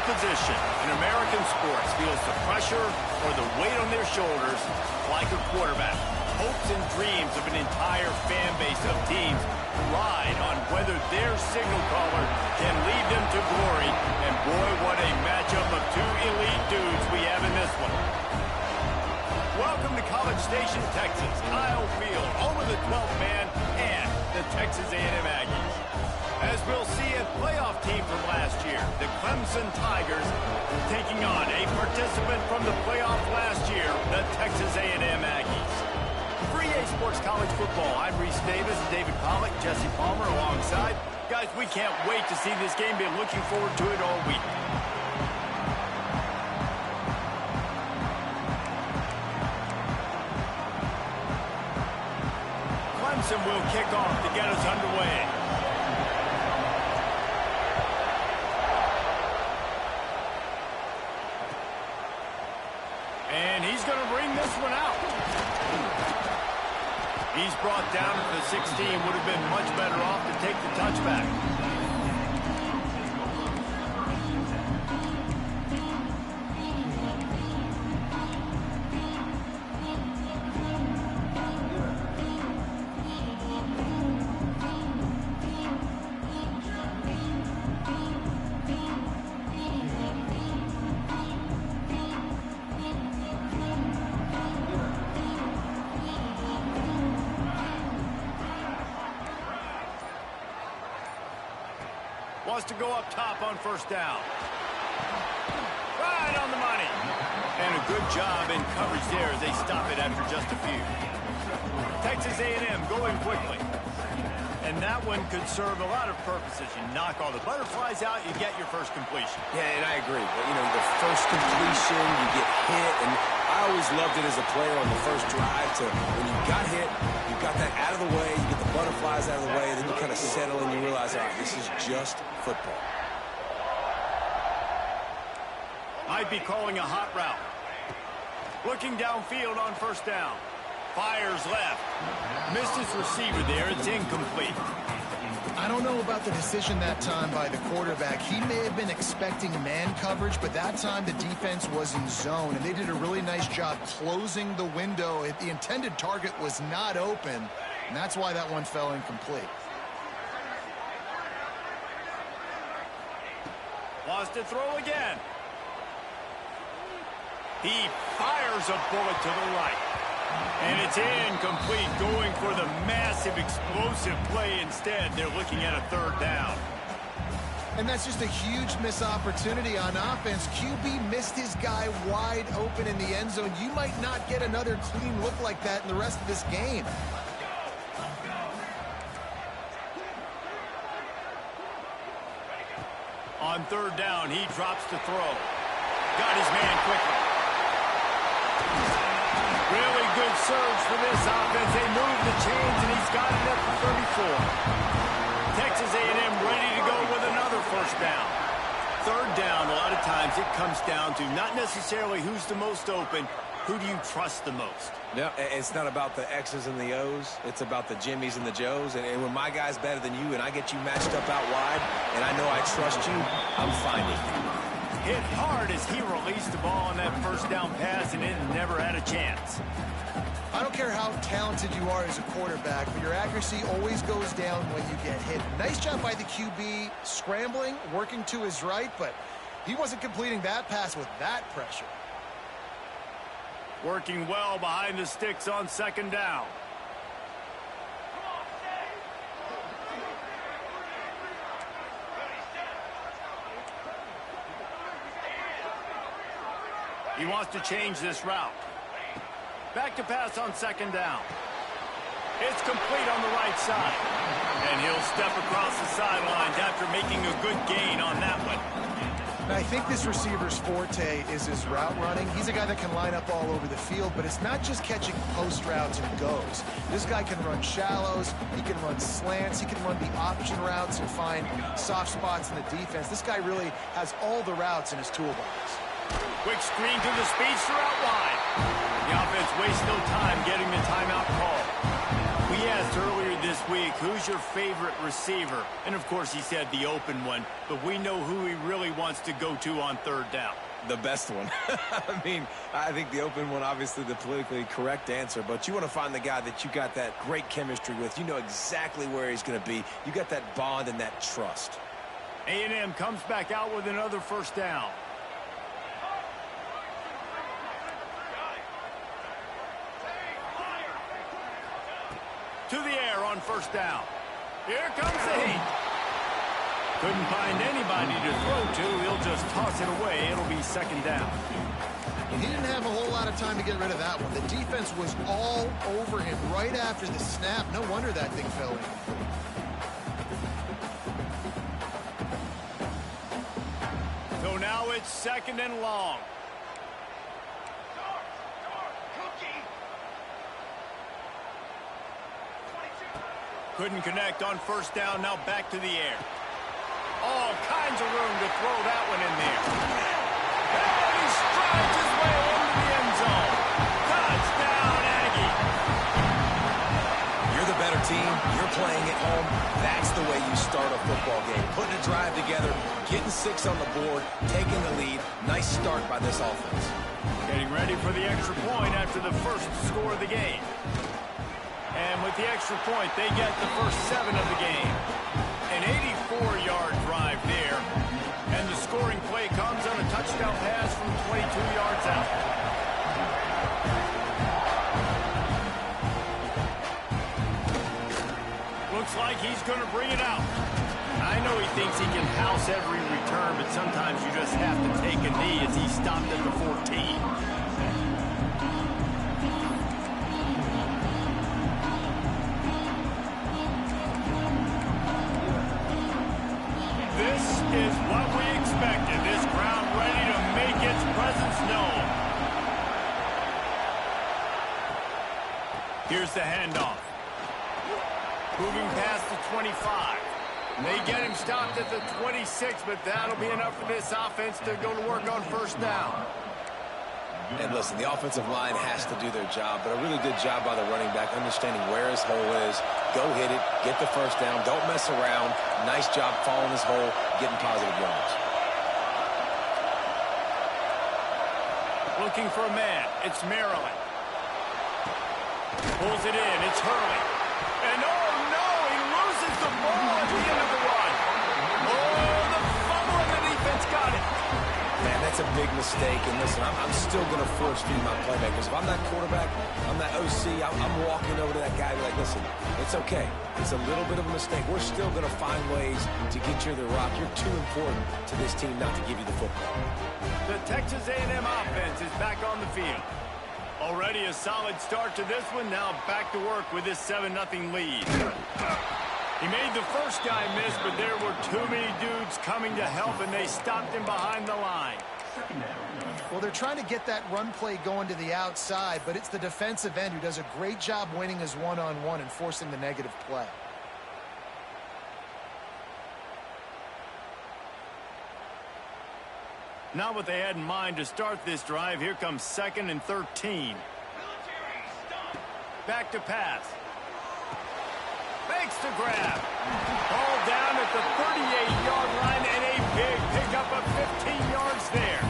position in American sports feels the pressure or the weight on their shoulders like a quarterback. Hopes and dreams of an entire fan base of teams ride on whether their signal caller can lead them to glory. And boy, what a matchup of two elite dudes we have in this one. Welcome to College Station, Texas. Kyle Field, home of the 12th man and the Texas A&M Aggies. As we'll see, a playoff team from last year, the Clemson Tigers, taking on a participant from the playoff last year, the Texas A&M Aggies. For EA Sports College Football, I'm Reese Davis, David Pollack, Jesse Palmer alongside. Guys, we can't wait to see this game. Been looking forward to it all week. Clemson will kick off to get us underway. And he's going to bring this one out. He's brought down to the 16. Would have been much better off to take the touchback. Wants to go up top on first down. Right on the money. And a good job in coverage there as they stop it after just a few. Texas A&M going quickly. And that one could serve a lot of purposes. You knock all the butterflies out, you get your first completion. Yeah, and I agree. But, you know, the first completion, you get hit. And I always loved it as a player on the first drive to when you got hit, you got that out of the way, you get the butterflies out of the way, and then you kind of settle and you realize, all right, this is just football. Might be calling a hot route. Looking downfield on first down. Fires left. Missed his receiver there. It's incomplete. I don't know about the decision that time by the quarterback. He may have been expecting man coverage, but that time the defense was in zone, and they did a really nice job closing the window. The intended target was not open, and that's why that one fell incomplete. Wants to throw again. He fires a bullet to the right. And it's incomplete, going for the massive explosive play instead. They're looking at a third down. And that's just a huge missed opportunity on offense. QB missed his guy wide open in the end zone. You might not get another clean look like that in the rest of this game. On third down, he drops to throw. Got his man quickly. Really good surge for this offense. They move the chains, and he's got it at the 34. Texas A&M ready to go with another first down. Third down, a lot of times it comes down to not necessarily who's the most open, who do you trust the most? No, it's not about the X's and the O's. It's about the Jimmys and the Joes. And when my guy's better than you and I get you matched up out wide and I know I trust you, I'm finding you. Hit hard as he released the ball on that first down pass, and it never had a chance. I don't care how talented you are as a quarterback, but your accuracy always goes down when you get hit. Nice job by the QB scrambling, working to his right, but he wasn't completing that pass with that pressure. Working well behind the sticks on second down. He wants to change this route. Back to pass on second down. It's complete on the right side. And he'll step across the sidelines after making a good gain on that one. Now, I think this receiver's forte is his route running. He's a guy that can line up all over the field, but it's not just catching post routes and goes. This guy can run shallows, he can run slants, he can run the option routes and find soft spots in the defense. This guy really has all the routes in his toolbox. Quick screen to the speedster out wide. The offense wastes no time getting the timeout call. We he asked earlier this week, who's your favorite receiver? And, of course, he said the open one. But we know who he really wants to go to on third down. The best one. I mean, I think the open one, obviously the politically correct answer, but you want to find the guy that you got that great chemistry with. You know exactly where he's going to be. You got that bond and that trust. A&M comes back out with another first down. To the air on first down. Here comes the heat. Couldn't find anybody to throw to. He'll just toss it away. It'll be second down. He didn't have a whole lot of time to get rid of that one. The defense was all over him right after the snap. No wonder that thing fell in. So now it's second and long. Couldn't connect on first down. Now back to the air. All kinds of room to throw that one in there. And he strides his way into the end zone. Touchdown, Aggie. You're the better team. You're playing at home. That's the way you start a football game. Putting a drive together, getting 6 on the board, taking the lead. Nice start by this offense. Getting ready for the extra point after the first score of the game. And with the extra point, they get the first 7 of the game. An 84-yard drive there. And the scoring play comes on a touchdown pass from 22 yards out. Looks like he's going to bring it out. I know he thinks he can house every return, but sometimes you just have to take a knee as he stopped at the 14. Is what we expected. This crowd ready to make its presence known. Here's the handoff. Moving past the 25. They get him stopped at the 26, but that'll be enough for this offense to go to work on first down. And listen, the offensive line has to do their job, but a really good job by the running back, understanding where his hole is. Go hit it, get the first down, don't mess around. Nice job following his hole, getting positive yards. Looking for a man. It's Maryland. Pulls it in. It's Hurley. And oh no, he loses the ball at the end of the run. Oh, the fumble and the defense got it. Man, that's a big mistake. And listen, I'm still going to force feed my playmakers. If I'm that quarterback, I'm that OC, I'm walking over to that guy and be like, listen, it's okay. It's a little bit of a mistake. We're still going to find ways to get you the rock. You're too important to this team not to give you the football. The Texas A&M offense is back on the field. Already a solid start to this one. Now back to work with this 7-0 lead. He made the first guy miss, but there were too many dudes coming to help, and they stopped him behind the line. Well, they're trying to get that run play going to the outside, but it's the defensive end who does a great job winning his one-on-one and forcing the negative play. Not what they had in mind to start this drive. Here comes 2nd and 13. Back to pass. Fakes to grab. Ball down at the 38-yard line and a big pickup of 15 yards there.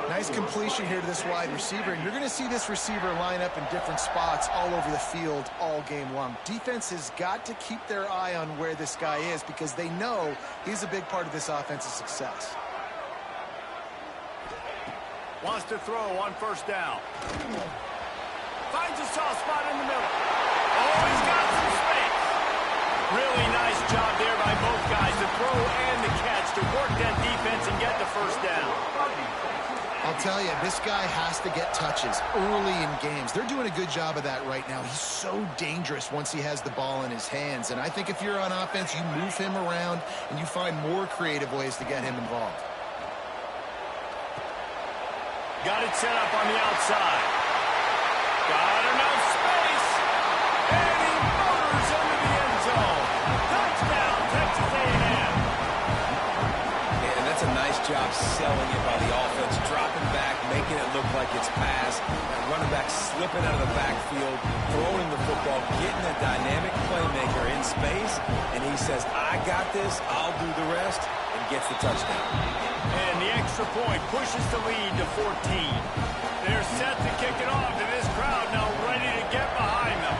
Nice completion here to this wide receiver, and you're going to see this receiver line up in different spots all over the field all game long. Defense has got to keep their eye on where this guy is because they know he's a big part of this offense's success. Wants to throw on first down. Finds a soft spot in the middle. Oh, he's got some space. Really nice job there by both guys, the throw and the catch, to work that defense and get the first down. I'll tell you, this guy has to get touches early in games. They're doing a good job of that right now. He's so dangerous once he has the ball in his hands. And I think if you're on offense, you move him around and you find more creative ways to get him involved. Got it set up on the outside. Got enough space. And he motors into the end zone. Touchdown, Texas A&M. And that's a nice job selling it by the offense, dropping back, making it look like it's pass. That running back slipping out of the backfield, throwing the football, getting a dynamic playmaker in space, and he says, I got this, I'll do the rest, and gets the touchdown. And the extra point pushes the lead to 14. They're set to kick it off, and this crowd now ready to get behind them.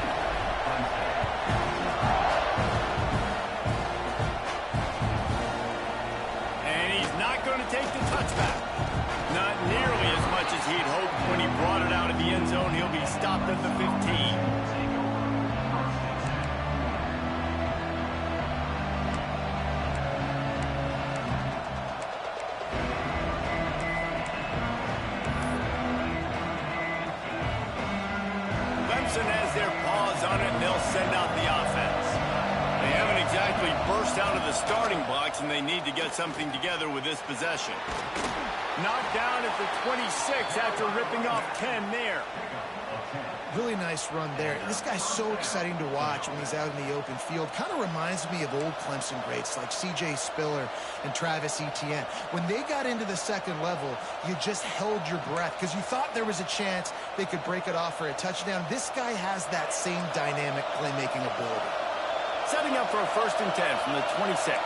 And he's not going to take the touchback. Not nearly as much as he'd hoped when he brought it out of the end zone. He'll be stopped at the 15. Has their paws on it, and they'll send out the offense. They haven't exactly burst out of the starting blocks, and they need to get something together with this possession. Knocked down at the 26 after ripping off 10 there. Really nice run there. This guy's so exciting to watch when he's out in the open field. Kind of reminds me of old Clemson greats like C.J. Spiller and Travis Etienne. When they got into the second level, you just held your breath because you thought there was a chance they could break it off for a touchdown. This guy has that same dynamic playmaking ability. Setting up for a 1st and 10 from the 26.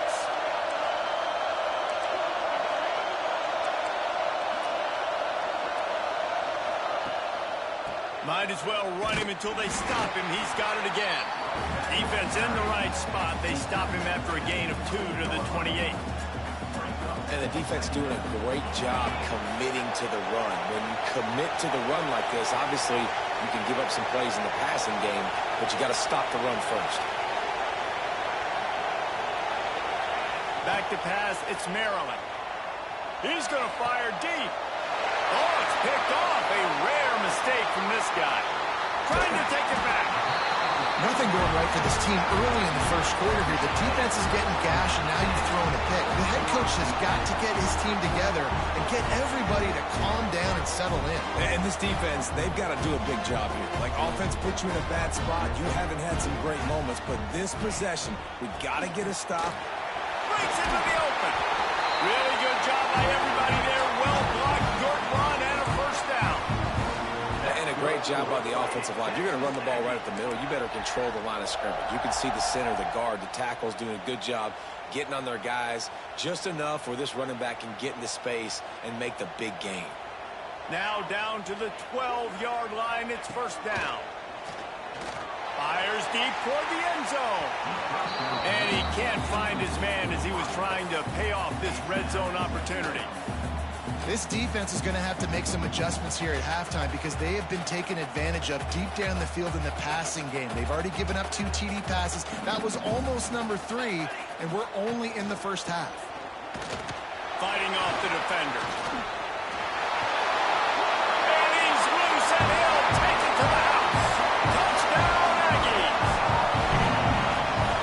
Might as well run him until they stop him. He's got it again. Defense in the right spot. They stop him after a gain of 2 to the 28. And the defense doing a great job committing to the run. When you commit to the run like this, obviously you can give up some plays in the passing game, but you got to stop the run first. Back to pass, it's Maryland. He's going to fire deep. Oh, it's picked off. A rare mistake from this guy. Trying to take it back. Nothing going right for this team early in the first quarter here. The defense is getting gashed, and now you've thrown a pick. The head coach has got to get his team together and get everybody to calm down and settle in. And this defense, they've got to do a big job here. Like, offense put you in a bad spot. You haven't had some great moments, but this possession, we got to get a stop. Breaks into the open. Really good job by everybody there. Well blocked, good run, and a 1st down. And a great job by the offensive line. You're going to run the ball right at the middle. You better control the line of scrimmage. You can see the center, the guard, the tackles doing a good job getting on their guys just enough where this running back can get into space and make the big game. Now down to the 12-yard line. It's 1st down. Fires deep toward the end zone. And he can't find his man as he was trying to pay off this red zone opportunity. This defense is going to have to make some adjustments here at halftime because they have been taken advantage of deep down the field in the passing game. They've already given up 2 TD passes. That was almost number 3, and we're only in the first half. Fighting off the defender. And he's loose, and he'll take it to the house. Touchdown, Aggies.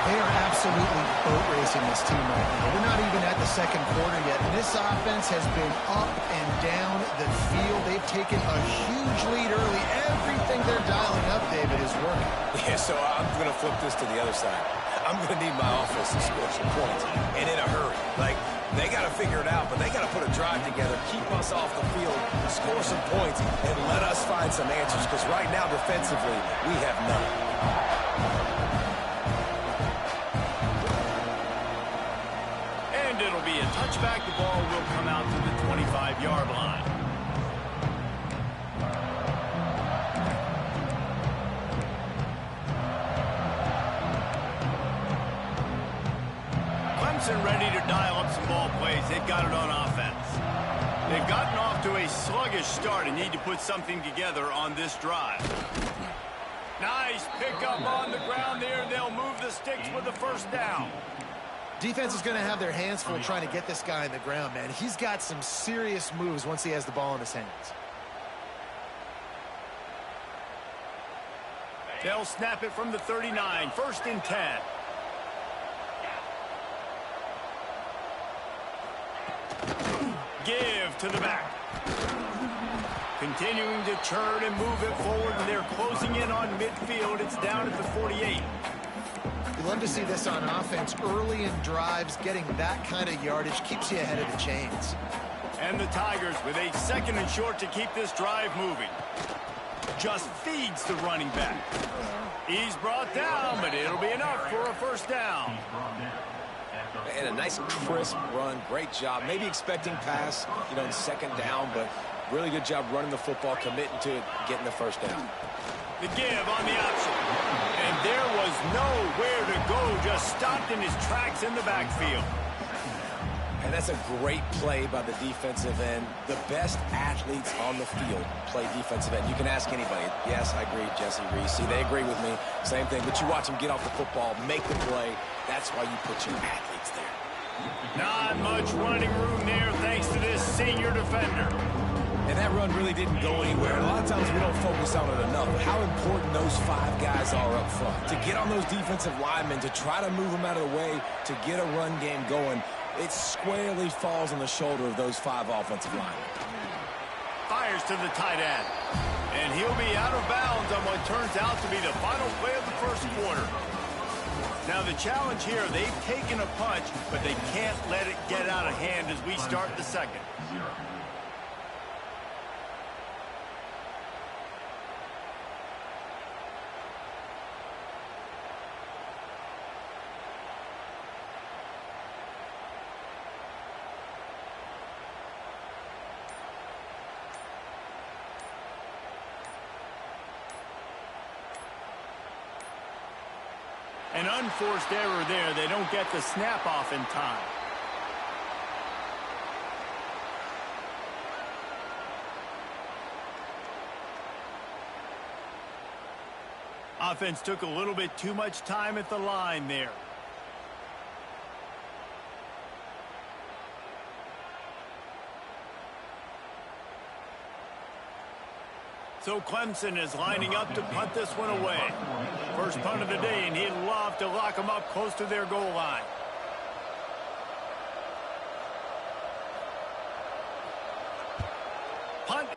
They are absolutely boat racing this team right now. We're not even at the second quarter yet. And this offense has been up and down the field. They've taken a huge lead early. Everything they're dialing up, David, is working. Yeah, so I'm going to flip this to the other side. I'm going to need my offense to score some points, and in a hurry. Like, they got to figure it out, but they got to put a drive together, keep us off the field, score some points, and let us find some answers, because right now, defensively, we have none. It'll be a touchback. The ball will come out to the 25-yard line. Clemson ready to dial up some ball plays. They've got it on offense. They've gotten off to a sluggish start and need to put something together on this drive. Nice pickup on the ground there. They'll move the sticks with the 1st down. Defense is going to have their hands full trying to get this guy on the ground, man. He's got some serious moves once he has the ball in his hands. They'll snap it from the 39. 1st and 10. Give to the back. Continuing to churn and move it forward, and they're closing in on midfield. It's down at the 48. You love to see this on offense. Early in drives, getting that kind of yardage keeps you ahead of the chains. And the Tigers with a 2nd and short to keep this drive moving. Just feeds the running back. He's brought down, but it'll be enough for a first down. And a nice crisp run. Great job. Maybe expecting pass, in 2nd down, but really good job running the football, committing to it, getting the first down. The give on the option. And there was nowhere to go, just stopped in his tracks in the backfield. And that's a great play by the defensive end. The best athletes on the field play defensive end. You can ask anybody. Yes, I agree, Jesse Reese. They agree with me. Same thing. But you watch them get off the football, make the play. That's why you put your athletes there. Not much running room there thanks to this senior defender. And that run really didn't go anywhere. And a lot of times we don't focus on it enough. But how important those 5 guys are up front. To get on those defensive linemen, to try to move them out of the way, to get a run game going. It squarely falls on the shoulder of those 5 offensive linemen. Fires to the tight end. And he'll be out of bounds on what turns out to be the final play of the first quarter. Now the challenge here, they've taken a punch, but they can't let it get out of hand as we start the second. An unforced error there. They don't get the snap off in time. Offense took a little bit too much time at the line there. So Clemson is lining up to punt this one away. First punt of the day, and he'd love to lock them up close to their goal line. Punt.